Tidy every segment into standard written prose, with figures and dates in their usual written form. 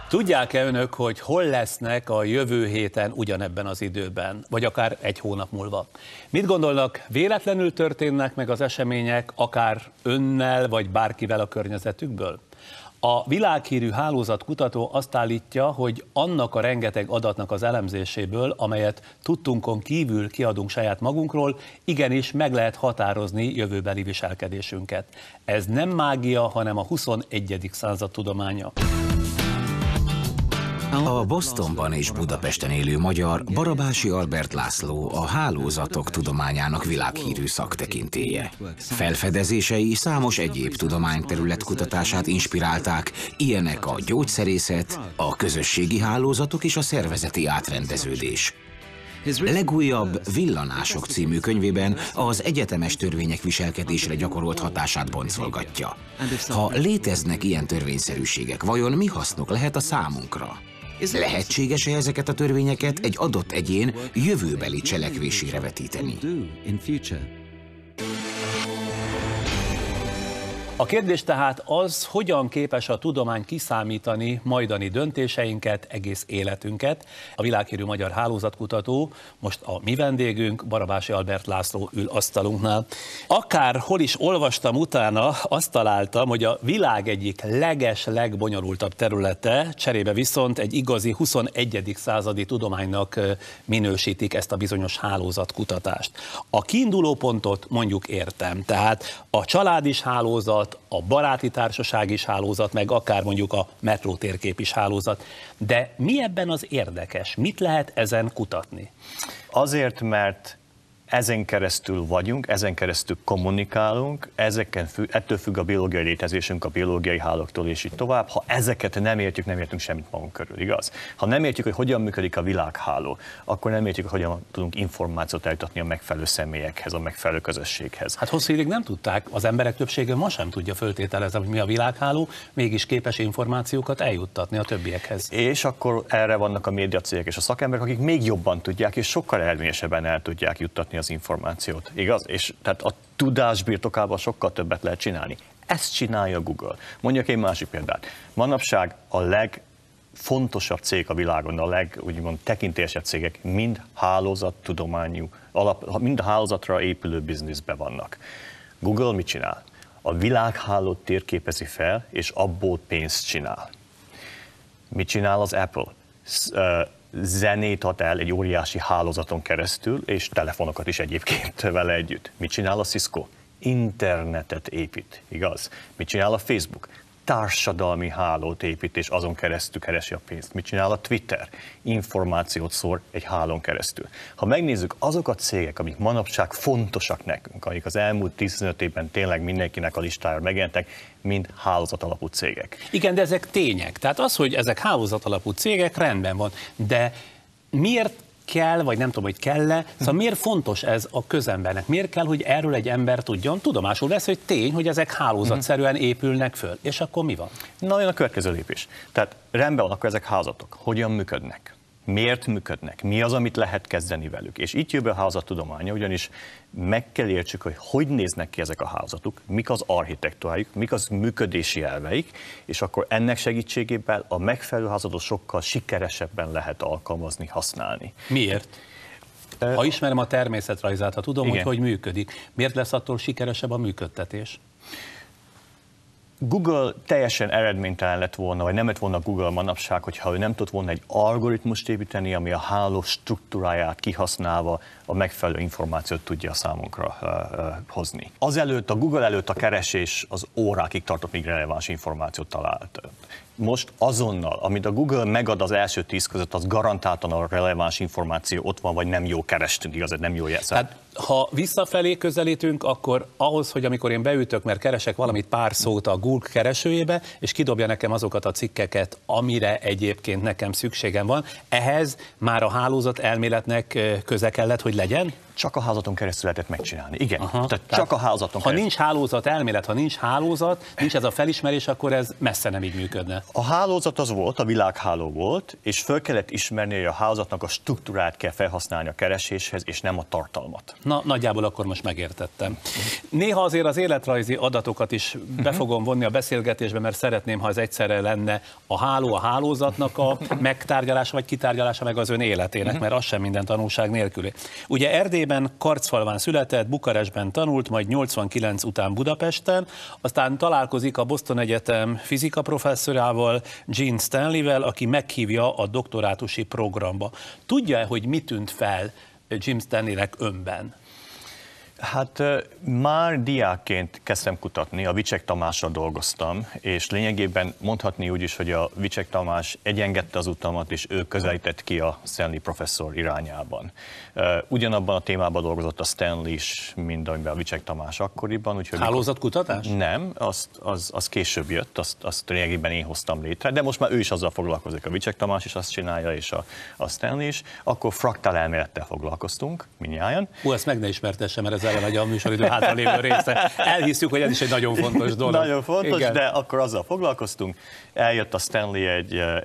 Tudják-e önök, hogy hol lesznek a jövő héten ugyanebben az időben, vagy akár egy hónap múlva? Mit gondolnak, véletlenül történnek meg az események, akár önnel, vagy bárkivel a környezetükből? A világhírű hálózatkutató azt állítja, hogy annak a rengeteg adatnak az elemzéséből, amelyet tudtunkon kívül kiadunk saját magunkról, igenis meg lehet határozni jövőbeli viselkedésünket. Ez nem mágia, hanem a 21. század tudománya. A Bostonban és Budapesten élő magyar Barabási Albert László a hálózatok tudományának világhírű szaktekintélye. Felfedezései számos egyéb tudományterület kutatását inspirálták, ilyenek a gyógyszerészet, a közösségi hálózatok és a szervezeti átrendeződés. Legújabb Villanások című könyvében az egyetemes törvények viselkedésre gyakorolt hatását boncolgatja. Ha léteznek ilyen törvényszerűségek, vajon mi hasznuk lehet a számunkra? Lehetséges-e ezeket a törvényeket egy adott egyén jövőbeli cselekvésére vetíteni? A kérdés tehát az, hogyan képes a tudomány kiszámítani majdani döntéseinket, egész életünket. A világhírű magyar hálózatkutató, most a mi vendégünk, Barabási Albert László ül asztalunknál. Akárhol is olvastam utána, azt találtam, hogy a világ egyik legbonyolultabb területe, cserébe viszont egy igazi 21. századi tudománynak minősítik ezt a bizonyos hálózatkutatást. A kiinduló pontot mondjuk értem, tehát a család is hálózat, a baráti társaság is hálózat, meg akár mondjuk a metrótérkép is hálózat. De mi ebben az érdekes? Mit lehet ezen kutatni? Azért, mert ezen keresztül vagyunk, ezen keresztül kommunikálunk, ettől függ a biológiai létezésünk, a biológiai hálóktól és így tovább. Ha ezeket nem értjük, nem értünk semmit magunk körül, igaz? Ha nem értjük, hogy hogyan működik a világháló, akkor nem értjük, hogy hogyan tudunk információt eljutatni a megfelelő személyekhez, a megfelelő közösséghez. Hát hosszú ideig nem tudták, az emberek többsége ma sem tudja föltételezni, hogy mi a világháló, mégis képes információkat eljuttatni a többiekhez. És akkor erre vannak a médiacégek és a szakemberek, akik még jobban tudják, és sokkal eredményesebben el tudják juttatni az információt, igaz? És tehát a tudás birtokában sokkal többet lehet csinálni. Ezt csinálja Google. Mondjak egy másik példát. Manapság a legfontosabb cég a világon, a úgymond tekintélyesebb cégek mind hálózattudományú, mind a hálózatra épülő bizniszben vannak. Google mit csinál? A világhálót térképezi fel, és abból pénzt csinál. Mit csinál az Apple? Zenét ad el egy óriási hálózaton keresztül, és telefonokat is egyébként vele együtt. Mit csinál a Cisco? Internetet épít, igaz? Mit csinál a Facebook? Társadalmi hálót épít, és azon keresztül keresi a pénzt. Mit csinál a Twitter? Információt szór egy hálón keresztül. Ha megnézzük azok a cégek, amik manapság fontosak nekünk, amik az elmúlt 15 évben tényleg mindenkinek a listájára megjelentek, mind hálózat alapú cégek. Igen, de ezek tények. Tehát az, hogy ezek hálózat alapú cégek, rendben van. De miért kell, vagy nem tudom, hogy kell-e, szóval miért fontos ez a közembernek? Miért kell, hogy erről egy ember tudjon? Tudomásul vesz, hogy tény, hogy ezek hálózatszerűen épülnek föl. És akkor mi van? Na, jön a következő lépés. Tehát rendben van, akkor ezek hálózatok. Hogyan működnek? Miért működnek? Mi az, amit lehet kezdeni velük? És itt jön be a hálózattudománya, ugyanis meg kell értsük, hogy hogy néznek ki ezek a hálózatok, mik az architektúrájuk, mik az működési elveik, és akkor ennek segítségével a megfelelő hálózatot sokkal sikeresebben lehet alkalmazni, használni. Miért? Ha ismerem a természetrajzát, ha tudom, igen, hogy működik, miért lesz attól sikeresebb a működtetés? Google teljesen eredménytelen lett volna, vagy nem lett volna Google manapság, hogyha ő nem tudott volna egy algoritmust építeni, ami a háló struktúráját kihasználva a megfelelő információt tudja számunkra hozni. Azelőtt, a Google előtt a keresés az órákig tartott, míg releváns információt talált. Most azonnal, amit a Google megad az első 10 között, az garantáltan a releváns információ ott van, vagy nem jó kerestünk, igaz, nem jó jelző. Tehát, ha visszafelé közelítünk, akkor ahhoz, hogy amikor én beütök, mert keresek valamit pár szót a Google keresőjébe, és kidobja nekem azokat a cikkeket, amire egyébként nekem szükségem van, ehhez már a hálózat elméletnek köze kellett, hogy legyen? Csak a hálózaton keresztül lehetett megcsinálni. Igen, tehát csak a hálózaton keresztül. Ha nincs hálózat elmélet, ha nincs hálózat, nincs ez a felismerés, akkor ez messze nem így működne. A hálózat az volt, a világháló volt, és föl kellett ismerni, hogy a hálózatnak a struktúrát kell felhasználni a kereséshez, és nem a tartalmat. Na, nagyjából akkor most megértettem. Néha azért az életrajzi adatokat is be fogom vonni a beszélgetésbe, mert szeretném, ha ez egyszerre lenne a háló, a hálózatnak a megtárgyalása, vagy kitárgyalása meg az ön életének, mert az sem minden tanulság nélküli. Ugye Erdélyben, Karcfalván született, Bukarestben tanult, majd 89 után Budapesten, aztán találkozik a Boston Egyetem fizika professzorával, Gene Stanleyvel, aki meghívja a doktorátusi programba. Tudja-e, hogy mi tűnt fel Gene Stanleynek önben? Hát már diákként kezdtem kutatni, a Vicsek Tamással dolgoztam, és lényegében mondhatni úgy is, hogy a Vicsek Tamás egyengedte az utamat, és ő közelített ki a Stanley professzor irányában. Ugyanabban a témában dolgozott a Stanley is, mint amiben a Vicsek Tamás akkoriban. Hálózatkutatás? Nem, az később jött, azt lényegében én hoztam létre, de most már ő is azzal foglalkozik, a Vicsek Tamás is azt csinálja, és a Stanley is. Akkor fraktál elmélettel foglalkoztunk, mindnyájan. Ezt meg ne ismertessem, mert ez a műsoridő hátralévő része. Elhiszük, hogy ez is egy nagyon fontos dolog. Nagyon fontos, igen. De akkor azzal foglalkoztunk. Eljött a Stanley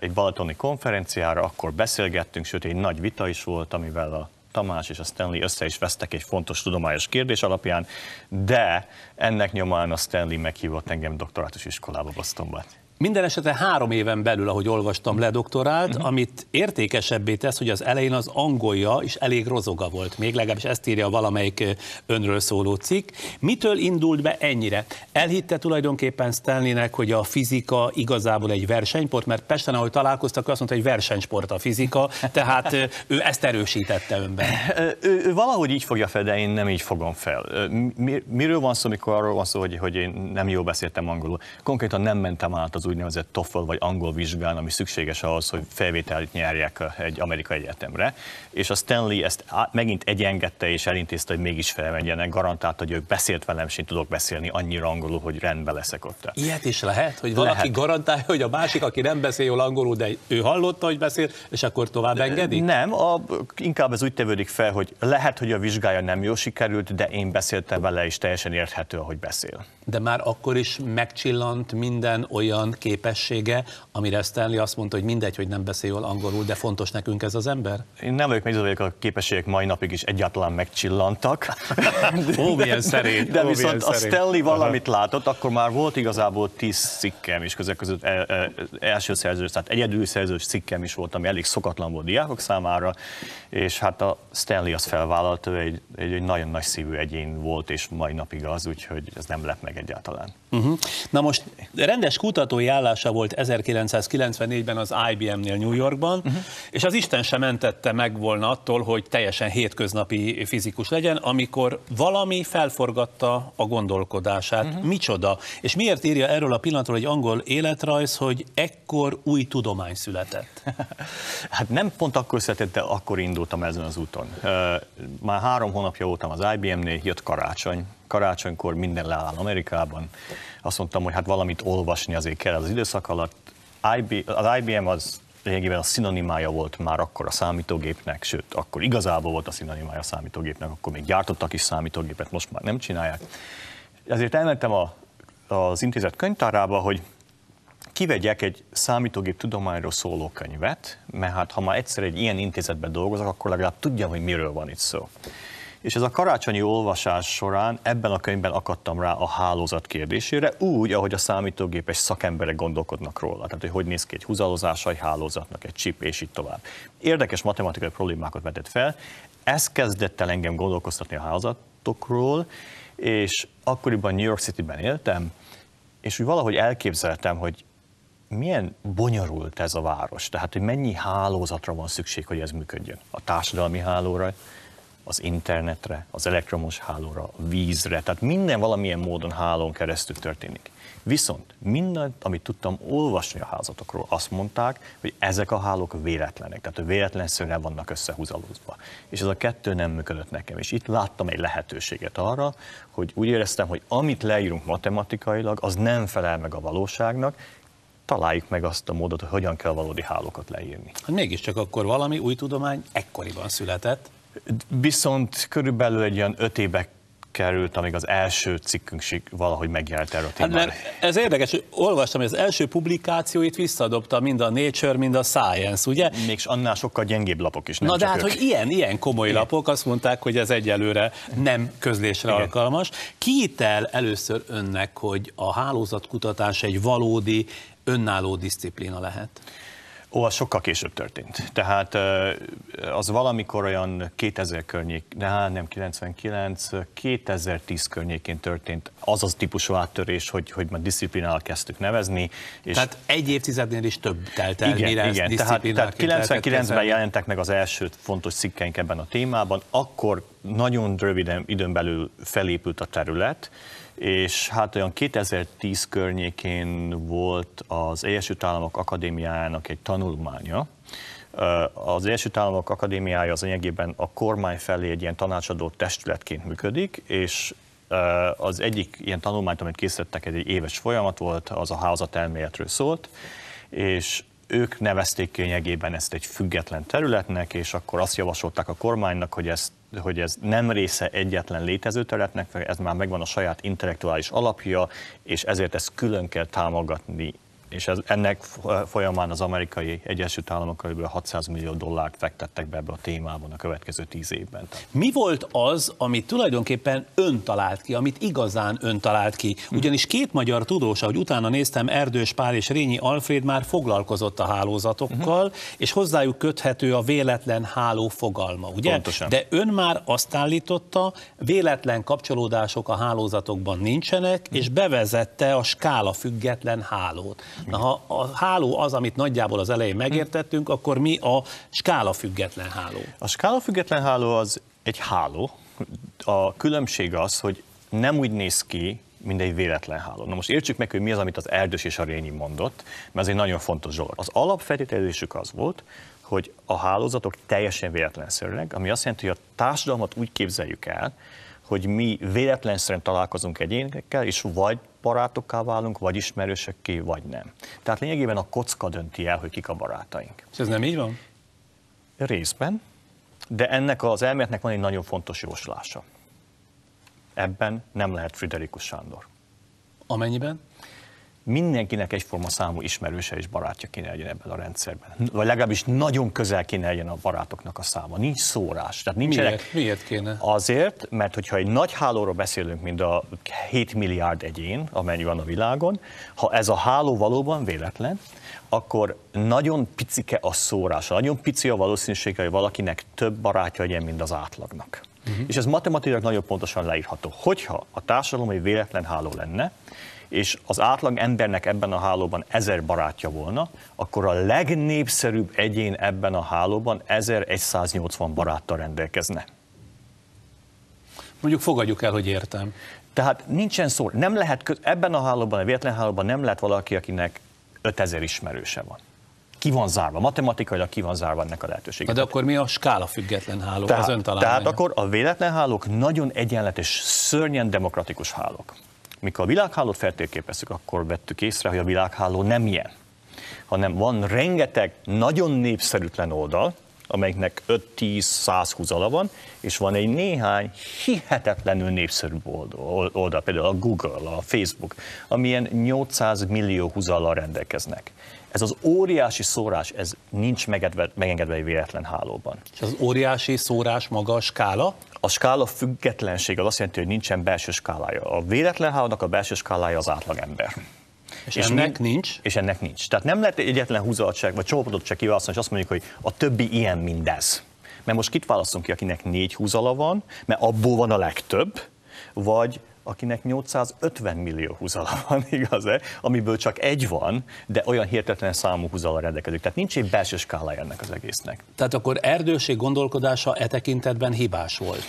egy balatoni konferenciára, akkor beszélgettünk, sőt egy nagy vita is volt, amivel a Tamás és a Stanley össze is vesztek egy fontos tudományos kérdés alapján, de ennek nyomán a Stanley meghívott engem doktorátus iskolába Bostonba. Minden esetre 3 éven belül, ahogy olvastam, ledoktorált, amit értékesebbé tesz, hogy az elején az angolja is elég rozoga volt, még legalábbis ezt írja valamelyik önről szóló cikk. Mitől indult be ennyire? Elhitte tulajdonképpen Stanleynek, hogy a fizika igazából egy versenysport, mert Pesten, ahogy találkoztak, azt mondta, hogy versenysport a fizika, tehát ő ezt erősítette önben. Ő valahogy így fogja fel, de én nem így fogom fel. Miről van szó, amikor arról van szó, hogy én nem jól beszéltem angolul? Konkrétan nem mentem át az úgynevezett TOEFL vagy angol vizsgán, ami szükséges ahhoz, hogy felvételt nyerjek egy amerikai egyetemre. És a Stanley ezt megint egyengedte és elintézte, hogy mégis felmenjenek. Garantálta, hogy ők beszélt velem, és én tudok beszélni annyira angolul, hogy rendben leszek ott. Ilyet is lehet, hogy valaki garantálja, hogy a másik, aki nem beszél jól angolul, de ő hallotta, hogy beszél, és akkor tovább engedik? Nem, inkább ez úgy tevődik fel, hogy lehet, hogy a vizsgája nem jól sikerült, de én beszéltem vele, és teljesen érthető, ahogy beszél. De már akkor is megcsillant minden olyan képessége, amire Stanley azt mondta, hogy mindegy, hogy nem beszél jól angolul, de fontos nekünk ez az ember? Én nem vagyok meggyőződve, hogy a képességek mai napig is egyáltalán megcsillantak. Ó, milyen szerény. De viszont a Stanley valamit látott, akkor már volt igazából 10 cikkem is közök között első szerzős, tehát egyedül szerzős cikkem is volt, ami elég szokatlan volt diákok számára, és hát a Stanley azt felvállalta, ő egy nagyon nagy szívű egyén volt, és mai napig az, úgyhogy ez nem lep meg egyáltalán. Na most rendes kutatói állása volt 1994-ben az IBM-nél New Yorkban, és az Isten sem mentette meg volna attól, hogy teljesen hétköznapi fizikus legyen, amikor valami felforgatta a gondolkodását. Micsoda? És miért írja erről a pillanatról egy angol életrajz, hogy ekkor új tudomány született? Hát nem pont akkor született, de akkor indultam ezen az úton. Már 3 hónapja voltam az IBM-nél, jött karácsony. Karácsonykor minden leáll Amerikában. Azt mondtam, hogy hát valamit olvasni azért kell az időszak alatt. Az IBM az lényegében a szinonimája volt már akkor a számítógépnek, sőt, akkor igazából volt a szinonimája a számítógépnek, akkor még gyártottak is számítógépet, most már nem csinálják. Ezért elmentem az intézet könyvtárába, hogy kivegyek egy számítógép tudományról szóló könyvet, mert hát ha már egyszer egy ilyen intézetben dolgozok, akkor legalább tudjam, hogy miről van itt szó. És ez a karácsonyi olvasás során ebben a könyvben akadtam rá a hálózat kérdésére, úgy, ahogy a számítógépes szakemberek gondolkodnak róla. Tehát, hogy néz ki egy húzalozása egy hálózatnak, egy chip, és így tovább. Érdekes matematikai problémákat vetett fel. Ez kezdett el engem gondolkoztatni a hálózatokról, és akkoriban New York Cityben éltem, és úgy valahogy elképzeltem, hogy milyen bonyolult ez a város. Tehát, hogy mennyi hálózatra van szükség, hogy ez működjön. A társadalmi hálóra, az internetre, az elektromos hálóra, a vízre, tehát minden valamilyen módon hálón keresztül történik. Viszont mindent, amit tudtam olvasni a hálózatokról, azt mondták, hogy ezek a hálók véletlenek, tehát véletlenszerűen vannak összehúzalózva. És ez a kettő nem működött nekem. És itt láttam egy lehetőséget arra, hogy úgy éreztem, hogy amit leírunk matematikailag, az nem felel meg a valóságnak, találjuk meg azt a módot, hogy hogyan kell a valódi hálókat leírni. Hát mégiscsak akkor valami új tudomány ekkoriban született. Viszont körülbelül egy olyan 5 éve került, amíg az első cikkünk valahogy megjelent erről a témára. Hát ez érdekes, hogy olvastam, hogy az első publikációit visszadobta mind a Nature, mind a Science, ugye? Mégis annál sokkal gyengébb lapok is. Na de hát, hogy ilyen komoly lapok azt mondták, hogy ez egyelőre nem közlésre alkalmas. Ki hitt el először önnek, hogy a hálózatkutatás egy valódi, önálló diszciplína lehet? Az sokkal később történt. Tehát az valamikor olyan 2000 környék, de hát nem 99, 2010 környékén történt az az típusú áttörés, hogy már disziplinával kezdtük nevezni. És tehát egy évtizednél is több telt el, mire igen. Tehát 99-ben jelentek meg az első fontos cikkeink ebben a témában, akkor nagyon rövid időn belül felépült a terület, és hát olyan 2010 környékén volt az Egyesült Államok Akadémiájának egy tanulmánya. Az Egyesült Államok Akadémiája az lényegében a kormány felé egy ilyen tanácsadó testületként működik, és az egyik ilyen tanulmányt, amit készítettek, egy éves folyamat volt, az a hálózatelméletről szólt, és ők nevezték lényegében ezt egy független területnek, és akkor azt javasolták a kormánynak, hogy ez nem része egyetlen létező területnek, ez már megvan a saját intellektuális alapja, és ezért ezt külön kell támogatni. És ennek folyamán az amerikai Egyesült Államok kb. $600 millió fektettek be ebbe a témában a következő 10 évben. Mi volt az, amit tulajdonképpen ön talált ki, amit igazán ön talált ki? Ugyanis két magyar tudós, ahogy utána néztem, Erdős Pál és Rényi Alfréd már foglalkozott a hálózatokkal, és hozzájuk köthető a véletlen háló fogalma, ugye? Pontosan. De ön már azt állította, véletlen kapcsolódások a hálózatokban nincsenek, és bevezette a skála független hálót. Na, ha a háló az, amit nagyjából az elején megértettünk, akkor mi a skála független háló? A skála független háló az egy háló. A különbség az, hogy nem úgy néz ki, mint egy véletlen háló. Na most értsük meg, hogy mi az, amit az Erdős és a Rényi mondott, mert ez egy nagyon fontos dolog. Az alapfeltételezésük az volt, hogy a hálózatok teljesen véletlenszerűek, ami azt jelenti, hogy a társadalmat úgy képzeljük el, hogy mi véletlenszerűen találkozunk egyénekkel, és vagy barátokká válunk, vagy ismerősökké, vagy nem. Tehát lényegében a kocka dönti el, hogy kik a barátaink. És ez nem így van? Részben, de ennek az elméletnek van egy nagyon fontos jóslása. Ebben nem lehet Friderikus Sándor. Amennyiben? Mindenkinek egyforma számú ismerőse és barátja kéne legyen ebben a rendszerben. Vagy legalábbis nagyon közel kéne legyen a barátoknak a száma. Nincs szórás. Tehát Miért kéne? Azért, mert hogyha egy nagy hálóról beszélünk, mint a 7 milliárd egyén, amennyi van a világon, ha ez a háló valóban véletlen, akkor nagyon picike a szórása, nagyon pici a valószínűsége, hogy valakinek több barátja legyen, mint az átlagnak. És ez matematikailag nagyon pontosan leírható. Hogyha a társadalom egy véletlen háló lenne, és az átlag embernek ebben a hálóban 1000 barátja volna, akkor a legnépszerűbb egyén ebben a hálóban 1180 baráttal rendelkezne. Mondjuk fogadjuk el, hogy értem. Tehát nincsen szó, nem lehet, ebben a hálóban, a véletlen hálóban nem lehet valaki, akinek 5000 ismerőse van. Ki van zárva, matematikailag ki van zárva ennek a lehetőséget. De akkor mi a skála független háló, az ön találmánya? Tehát akkor a véletlen hálók nagyon egyenletes, szörnyen demokratikus hálók. Mikor a világhálót feltérképezzük, akkor vettük észre, hogy a világháló nem ilyen, hanem van rengeteg nagyon népszerűtlen oldal, amelyiknek 5-10-100 húzala van, és van egy néhány hihetetlenül népszerű oldal, például a Google, a Facebook, amilyen 800 millió húzallal rendelkeznek. Ez az óriási szórás, ez nincs megengedve egy véletlen hálóban. És az óriási szórás maga a skála? A skála függetlenség az azt jelenti, hogy nincsen belső skálája. A véletlen hálónak a belső skálája az átlagember. És ennek nincs? És ennek nincs. Tehát nem lehet egyetlen húzalatság vagy csoportot csak kiválasztani, és azt mondjuk, hogy a többi ilyen mindez. Mert most kit választunk ki, akinek 4 húzala van, mert abból van a legtöbb, vagy akinek 850 millió húzala van, igaz-e? Amiből csak egy van, de olyan hihetetlen számú húzala rendelkezik. Tehát nincs egy belső skálája ennek az egésznek. Tehát akkor Erdőség gondolkodása e tekintetben hibás volt?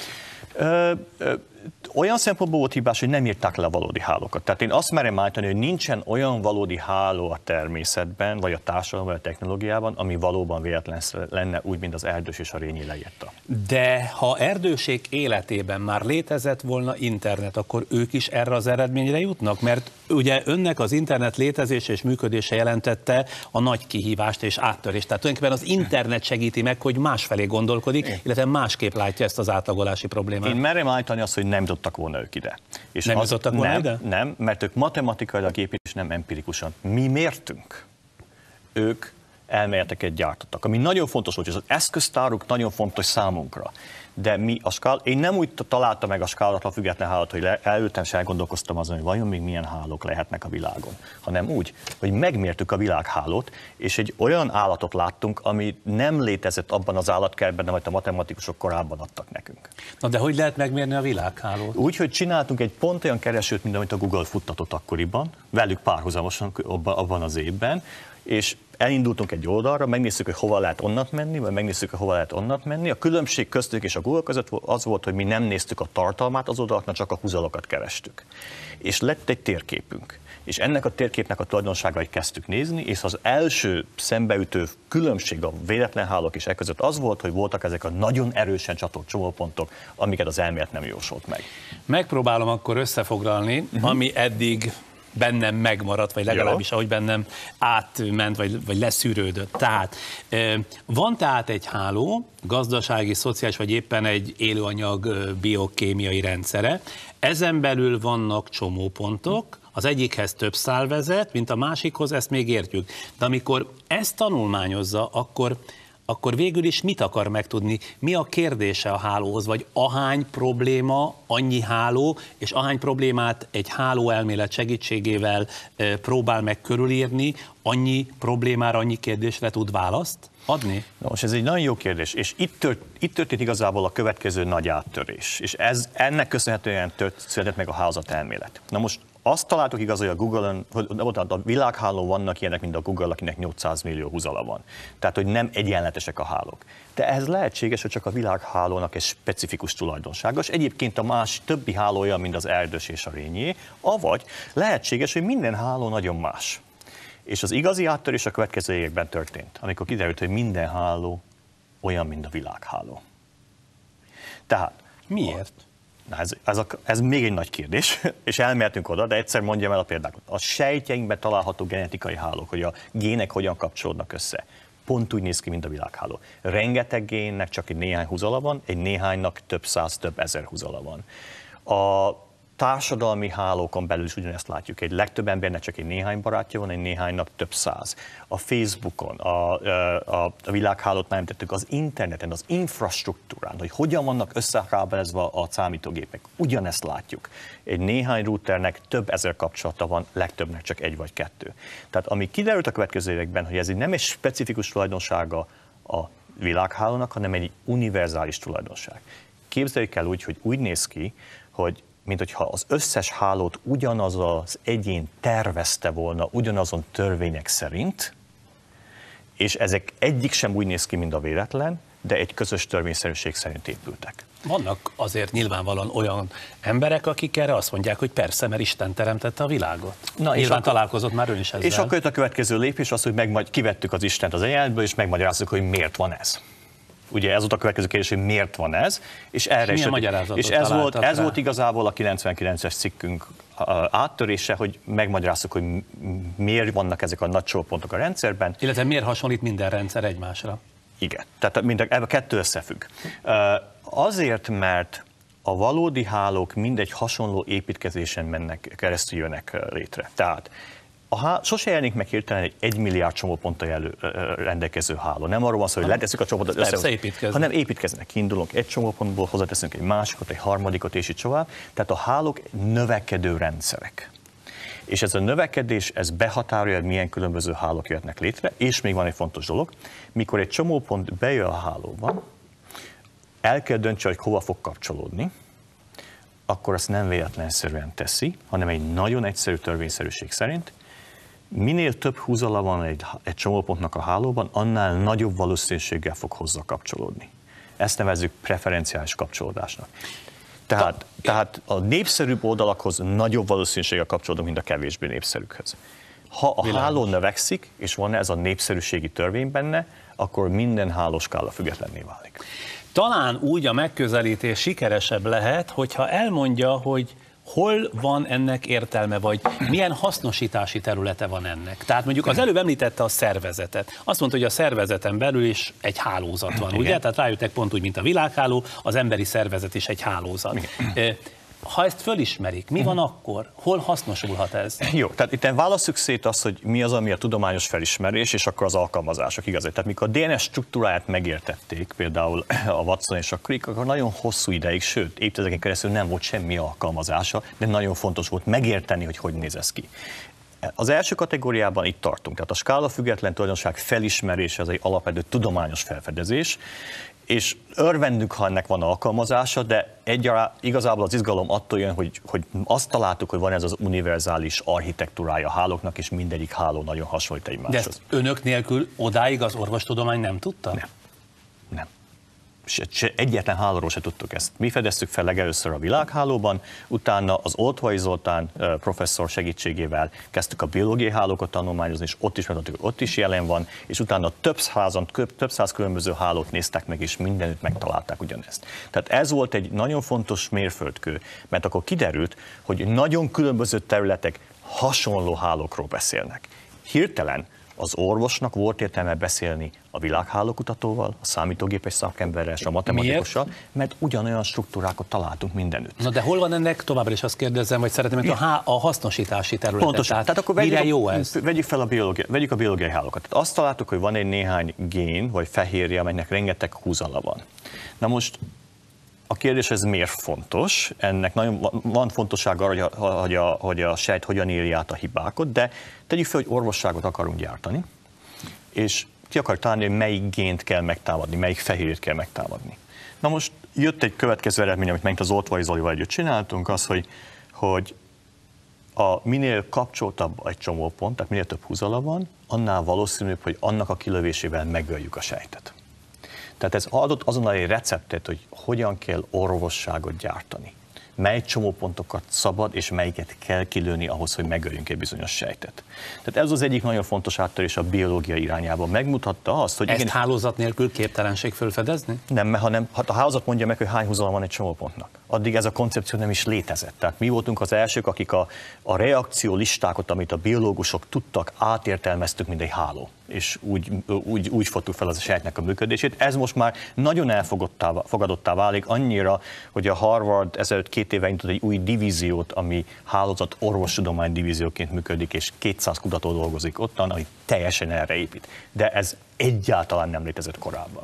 Olyan szempontból volt hibás, hogy nem írták le a valódi hálókat. Tehát én azt merem állítani, hogy nincsen olyan valódi háló a természetben, vagy a társadalomban, vagy a technológiában, ami valóban véletlen lenne, úgy, mint az Erdős és a Rényi leírta. De ha Erdőség életében már létezett volna internet, akkor ők is erre az eredményre jutnak? Mert ugye önnek az internet létezése és működése jelentette a nagy kihívást és áttörést. Tehát tulajdonképpen az internet segíti meg, hogy másfelé gondolkodik, illetve másképp látja ezt az átlagolási problémát. problémát. Én merem állítani azt, hogy nem jutottak volna ők ide. És nem jutottak volna ide? Nem, mert ők matematikailag és nem empirikusan. Mi mértünk. Ők elméleteket gyártottak, ami nagyon fontos volt, és az eszköztáruk nagyon fontos számunkra. De mi én nem úgy találtam meg a skálatlan független hálót, hogy elültem és elgondolkoztam azon, hogy vajon még milyen hálók lehetnek a világon, hanem úgy, hogy megmértük a világhálót, és egy olyan állatot láttunk, ami nem létezett abban az állatkertben, amit a matematikusok korábban adtak nekünk. Na de hogy lehet megmérni a világhálót? Úgy, hogy csináltunk egy pont olyan keresőt, mint amit a Google futtatott akkoriban, velük párhuzamosan abban az évben, és elindultunk egy oldalra, megnéztük, hogy hova lehet onnat menni, vagy megnéztük, hogy hova lehet onnat menni. A különbség köztük és a Google között az volt, hogy mi nem néztük a tartalmát az oldalaknak, csak a húzalokat kerestük. És lett egy térképünk. És ennek a térképnek a tulajdonságait kezdtük nézni, és az első szembeütő különbség a véletlen hálók és között az volt, hogy voltak ezek a nagyon erősen csatolt csomópontok, amiket az elmélet nem jósolt meg. Megpróbálom akkor összefoglalni, ami eddig bennem megmaradt, vagy legalábbis ahogy bennem átment, vagy leszűrődött. Tehát van tehát egy háló, gazdasági, szociális, vagy éppen egy élőanyag biokémiai rendszere. Ezen belül vannak csomópontok, az egyikhez több szál vezet, mint a másikhoz, ezt még értjük. De amikor ezt tanulmányozza, akkor végül is mit akar megtudni? Mi a kérdése a hálóhoz? Vagy ahány probléma, annyi háló, és ahány problémát egy hálóelmélet segítségével próbál meg körülírni, annyi problémára, annyi kérdésre tud választ adni? Nos, ez egy nagyon jó kérdés, és itt történt igazából a következő nagy áttörés, és ennek köszönhetően született meg a hálózatelmélet. Na most azt találtuk igaz, hogy a Google-on, a világhálón vannak ilyenek, mint a Google, akinek 800 millió húzala van. Tehát, hogy nem egyenletesek a hálók. De ez lehetséges, hogy csak a világhálónak egy specifikus tulajdonsága, és egyébként a más többi hálója, mint az Erdős és a Rényé, avagy lehetséges, hogy minden háló nagyon más. És az igazi áttörés a következő években történt, amikor kiderült, hogy minden háló olyan, mint a világháló. Tehát miért? Ez még egy nagy kérdés, és elmehetünk oda, de egyszer mondjam el a példákat. A sejtjeinkben található genetikai hálók, hogy a gének hogyan kapcsolódnak össze. Pont úgy néz ki, mint a világháló. Rengeteg génnek csak egy néhány húzala van, egy néhánynak több száz, több ezer húzala van. A társadalmi hálókon belül is ugyanezt látjuk. Egy legtöbb embernek csak egy néhány barátja van, egy néhánynak több száz. A Facebookon, a világhálót már említettük, az interneten, az infrastruktúrán, hogy hogyan vannak összekábelezve a számítógépek. Ugyanezt látjuk. Egy néhány routernek több ezer kapcsolata van, legtöbbnek csak egy vagy kettő. Tehát ami kiderült a következő években, hogy ez nem egy specifikus tulajdonsága a világhálónak, hanem egy univerzális tulajdonság. Képzeljük el úgy, hogy úgy néz ki, hogy mint hogyha az összes hálót ugyanaz az egyén tervezte volna, ugyanazon törvények szerint, és ezek egyik sem úgy néz ki, mint a véletlen, de egy közös törvényszerűség szerint épültek. Vannak azért nyilvánvalóan olyan emberek, akik erre azt mondják, hogy persze, mert Isten teremtette a világot. Na, nyilván találkozott már ön is ezzel. És akkor jött a következő lépés az, hogy kivettük az Istent az egyenletből, és megmagyarázzuk, hogy miért van ez. Ugye ez volt a következő kérdés, hogy miért van ez, és erre is. És ez volt igazából a 99-es cikkünk áttörése, hogy megmagyarázzuk, hogy miért vannak ezek a nagy csomópontok a rendszerben. Illetve miért hasonlít minden rendszer egymásra? Igen, tehát a kettő összefügg. Azért, mert a valódi hálók mindegy hasonló építkezésen keresztül jönnek létre. Tehát sose jelenik meg hirtelen egy 1 milliárd csomóponttal rendelkező háló. Nem arról van szó, hogy leteszünk a csomópontot össze, hanem építkeznek. Kiindulunk egy csomópontból, hozzáteszünk egy másikot, egy harmadikot, és így tovább. Tehát a hálók növekedő rendszerek. És ez a növekedés, ez behatárolja, hogy milyen különböző hálók jöhetnek létre, és még van egy fontos dolog, mikor egy csomópont bejön a hálóba, el kell döntse, hogy hova fog kapcsolódni, akkor azt nem véletlenszerűen teszi, hanem egy nagyon egyszerű törvényszerűség szerint. Minél több húzala van egy csomópontnak a hálóban, annál nagyobb valószínűséggel fog hozzá kapcsolódni. Ezt nevezzük preferenciális kapcsolódásnak. Tehát a népszerűbb oldalakhoz nagyobb valószínűséggel kapcsolódunk, mint a kevésbé népszerűkhöz. Ha a háló növekszik, és van ez a népszerűségi törvény benne, akkor minden hálóskála függetlenné válik. Talán úgy a megközelítés sikeresebb lehet, hogyha elmondja, hogy hol van ennek értelme, vagy milyen hasznosítási területe van ennek? Tehát mondjuk az előbb említette a szervezetet. Azt mondta, hogy a szervezeten belül is egy hálózat van, ugye? Tehát rájöttek pont úgy, mint a világháló, az emberi szervezet is egy hálózat. Ha ezt fölismerik, mi van akkor? Hol hasznosulhat ez? Jó, tehát itt válasszuk szét azt, hogy mi az, ami a tudományos felismerés, és akkor az alkalmazások, igaz? Tehát mikor a DNS struktúráját megértették, például a Watson és a Crick, akkor nagyon hosszú ideig, sőt, évtizedeken keresztül nem volt semmi alkalmazása, de nagyon fontos volt megérteni, hogy hogy néz ez ki. Az első kategóriában itt tartunk, tehát a skála független tulajdonság felismerése az egy alapvető tudományos felfedezés, és örvendünk, ha ennek van alkalmazása, de igazából az izgalom attól jön, hogy azt találtuk, hogy van ez az univerzális architektúrája a hálóknak, és mindegyik háló nagyon hasonlít egymáshoz. De ezt önök nélkül odáig az orvostudomány nem tudta? Nem. Egyetlen hálóról se tudtuk ezt. Mi fedeztük fel legelőször a világhálóban, utána az Oltvai Zoltán professzor segítségével kezdtük a biológiai hálókat tanulmányozni, és ott is megmondtuk, hogy ott is jelen van, és utána több száz különböző hálót néztek meg, és mindenütt megtalálták ugyanezt. Tehát ez volt egy nagyon fontos mérföldkő, mert akkor kiderült, hogy nagyon különböző területek hasonló hálókról beszélnek. Hirtelen az orvosnak volt értelme beszélni a világhálókutatóval, a számítógépes szakemberrel és a matematikussal, mert ugyanolyan struktúrákat találtunk mindenütt. Na de hol van ennek, továbbra is azt kérdezem, vagy szeretném, a hasznosítási terület. Pontosan. Tehát akkor mire jó ez? Vegyük a biológiai hálókat. Tehát azt találtuk, hogy van egy néhány gén, vagy fehérje, amelynek rengeteg húzala van. Na most a kérdés, ez miért fontos? Ennek nagyon van fontossága, hogy a sejt hogyan éri át a hibákat, de tegyük fel, hogy orvosságot akarunk gyártani, és ki akarjuk találni, hogy melyik gént kell megtámadni, melyik fehérjét kell megtámadni. Na most jött egy következő eredmény, amit megint az Oltvai Zolival együtt csináltunk, az, hogy minél kapcsoltabb egy csomópont, tehát minél több húzala van, annál valószínűbb, hogy annak a kilövésével megöljük a sejtet. Tehát ez adott azonnal egy receptet, hogy hogyan kell orvosságot gyártani. Mely csomópontokat szabad, és melyiket kell kilőni ahhoz, hogy megöljünk egy bizonyos sejtet. Tehát ez az egyik nagyon fontos áttörés a biológia irányában. Megmutatta azt, hogy... Ezt hálózat nélkül képtelenség felfedezni? Nem, hanem a hálózat mondja meg, hogy hány húzalom van egy csomópontnak. Addig ez a koncepció nem is létezett. Tehát mi voltunk az elsők, akik a reakció listákat, amit a biológusok tudtak, átértelmeztük, mint egy háló. És úgy fogtuk fel az a sejtnek a működését. Ez most már nagyon elfogadottá válik annyira, hogy a Harvard ezelőtt 2 éve indított egy új divíziót, ami hálózat orvostudomány divízióként működik, és 200 kutató dolgozik ottan, ami teljesen erre épít. De ez egyáltalán nem létezett korábban.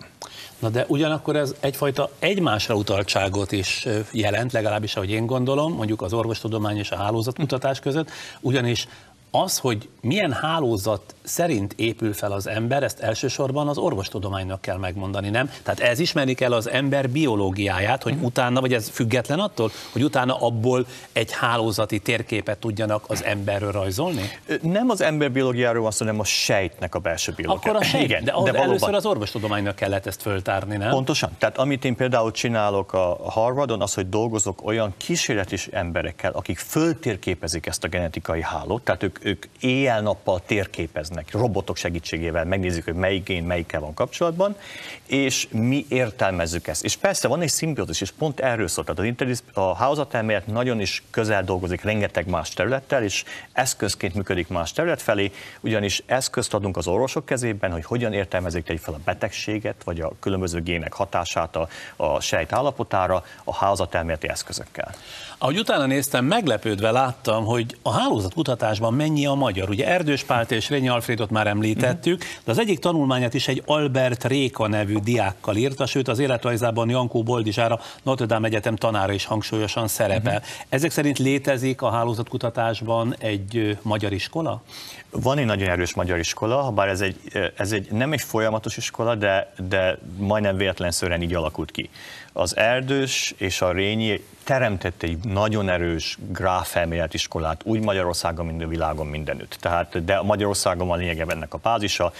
Na de ugyanakkor ez egyfajta egymásra utaltságot is jelent, legalábbis ahogy én gondolom, mondjuk az orvostudomány és a hálózatkutatás között, ugyanis az, hogy milyen hálózat szerint épül fel az ember, ezt elsősorban az orvostudománynak kell megmondani, nem? Tehát ez ismerni kell az ember biológiáját, hogy utána, vagy ez független attól, hogy utána abból egy hálózati térképet tudjanak az emberről rajzolni? Nem az ember biológiáról van szó, hanem a sejtnek a belső biológiája. Akkor a sejt, igen, de valóban... először az orvostudománynak kellett ezt föltárni, nem? Pontosan. Tehát amit én például csinálok a Harvardon, az, hogy dolgozok olyan kísérletes emberekkel, akik föltérképezik ezt a genetikai hálót, tehát ők éjjel-nappal térképeznek, robotok segítségével megnézzük, hogy melyik gén melyikkel van kapcsolatban, és mi értelmezzük ezt. És persze van egy szimbiózis, és pont erről szól. Tehát a hálózatelmélet nagyon is közel dolgozik rengeteg más területtel, és eszközként működik más terület felé, ugyanis eszközt adunk az orvosok kezében, hogy hogyan értelmezik fel a betegséget, vagy a különböző gének hatását a sejt állapotára a hálózatelméleti eszközökkel. Ahogy utána néztem, meglepődve láttam, hogy a hálózatkutatásban mennyi a magyar. Ugye Erdős Pált és Rényi Alfrédot már említettük, de az egyik tanulmányát is egy Albert Réka nevű diákkal írta, sőt az életrajzában Jankó Boldizsára, Notre Dame Egyetem tanára is hangsúlyosan szerepel. Ezek szerint létezik a hálózatkutatásban egy magyar iskola? Van egy nagyon erős magyar iskola, bár ez nem egy folyamatos iskola, de majdnem véletlenszerűen így alakult ki. Az Erdős és a Rényi teremtett egy nagyon erős gráfelmélet iskolát, úgy Magyarországon, mint a világon mindenütt. Tehát, de Magyarországon van lényegében ennek a bázisa,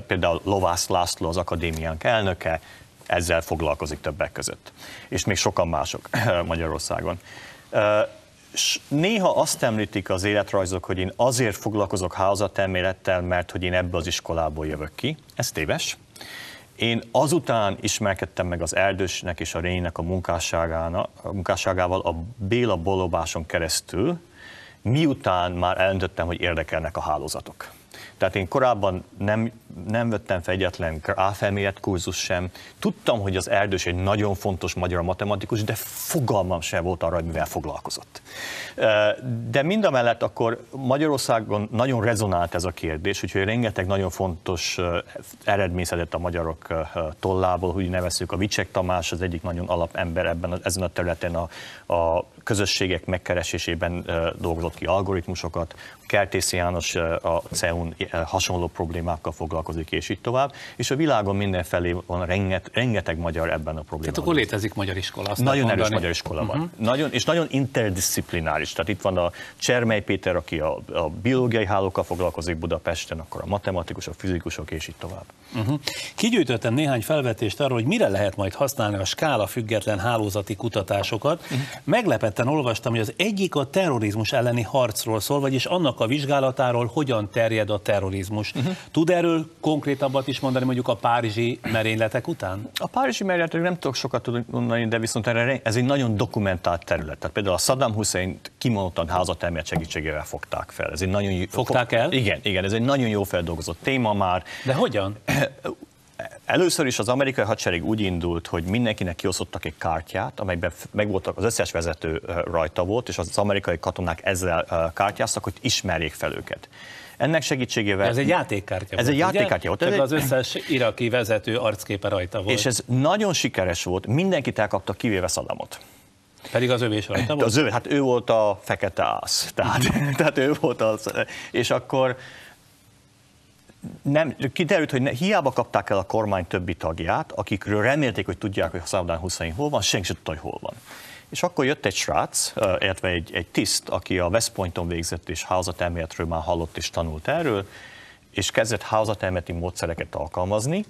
például Lovász László, az akadémiánk elnöke, ezzel foglalkozik többek között. És még sokan mások Magyarországon. Néha azt említik az életrajzok, hogy én azért foglalkozok hálózatelmélettel, mert hogy én ebből az iskolából jövök ki. Ez téves. Én azután ismerkedtem meg az Erdősnek és a Rénynek a munkásságával a Béla Bolobáson keresztül, miután már eldöntöttem, hogy érdekelnek a hálózatok. Tehát én korábban nem vettem fel egyetlen gráfelmélet kurzus sem. Tudtam, hogy az Erdős egy nagyon fontos magyar matematikus, de fogalmam sem volt arra, hogy mivel foglalkozott. De mindamellett akkor Magyarországon nagyon rezonált ez a kérdés, úgyhogy rengeteg nagyon fontos eredmény szedett a magyarok tollából, úgy nevezzük a Vicsek Tamás, az egyik nagyon alapember ezen a területen a közösségek megkeresésében dolgozott ki algoritmusokat, Kertész János a CEU-n hasonló problémákkal foglalkozik, és így tovább, és a világon mindenfelé van rengeteg magyar ebben a problémában. Tehát akkor létezik magyar iskola. Nagyon erős magyar iskola van. És nagyon interdisziplináris. Tehát itt van a Csermely Péter, aki a biológiai hálókkal foglalkozik Budapesten, akkor a matematikusok, fizikusok, és így tovább. Kigyűjtöttem néhány felvetést arról, hogy mire lehet majd használni a skála független hálózati kutatásokat. Meglepetten olvastam, hogy az egyik a terrorizmus elleni harcról szól, vagyis annak a vizsgálatáról, hogyan terjed a terrorizmus. Tud erről konkrétabbat is mondani mondjuk a párizsi merényletek után? A párizsi merényletek nem tudok sokat mondani, de viszont ez egy nagyon dokumentált terület. Tehát például a Saddam Husseint kimondottan házatelmélet segítségével fogták fel. Ez egy nagyon fogták el? Igen, ez egy nagyon jó feldolgozott téma már. De hogyan? Először is az amerikai hadsereg úgy indult, hogy mindenkinek kiosztottak egy kártyát, amelyben megvoltak, az összes vezető rajta volt, és az amerikai katonák ezzel kártyáztak, hogy ismerjék fel őket. Ennek segítségével... Ez egy játékkártya volt. Ez egy játékkártya volt. Csak az összes iraki vezető arcképe rajta volt. És ez nagyon sikeres volt, mindenkit elkapta, kivéve Saddamot. Pedig az övé is rajta volt? Hát ő volt a fekete ász. Tehát ő volt az. És akkor kiderült, hogy hiába kapták el a kormány többi tagját, akikről remélték, hogy tudják, hogy Saddam Hussein hol van, senki sem tudta, hogy hol van. És akkor jött egy srác, illetve egy tiszt, aki a West Pointon végzett, és hálózatelméletről már hallott és tanult erről, és kezdett hálózatelméleti módszereket alkalmazni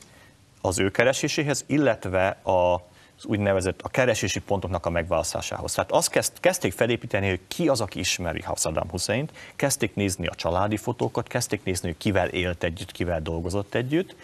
az ő kereséséhez, illetve az úgynevezett a keresési pontoknak a megválasztásához. Tehát azt kezdték felépíteni, hogy ki az, aki ismeri Saddam Husseint, kezdték nézni a családi fotókat, kezdték nézni, hogy kivel élt együtt, kivel dolgozott együtt,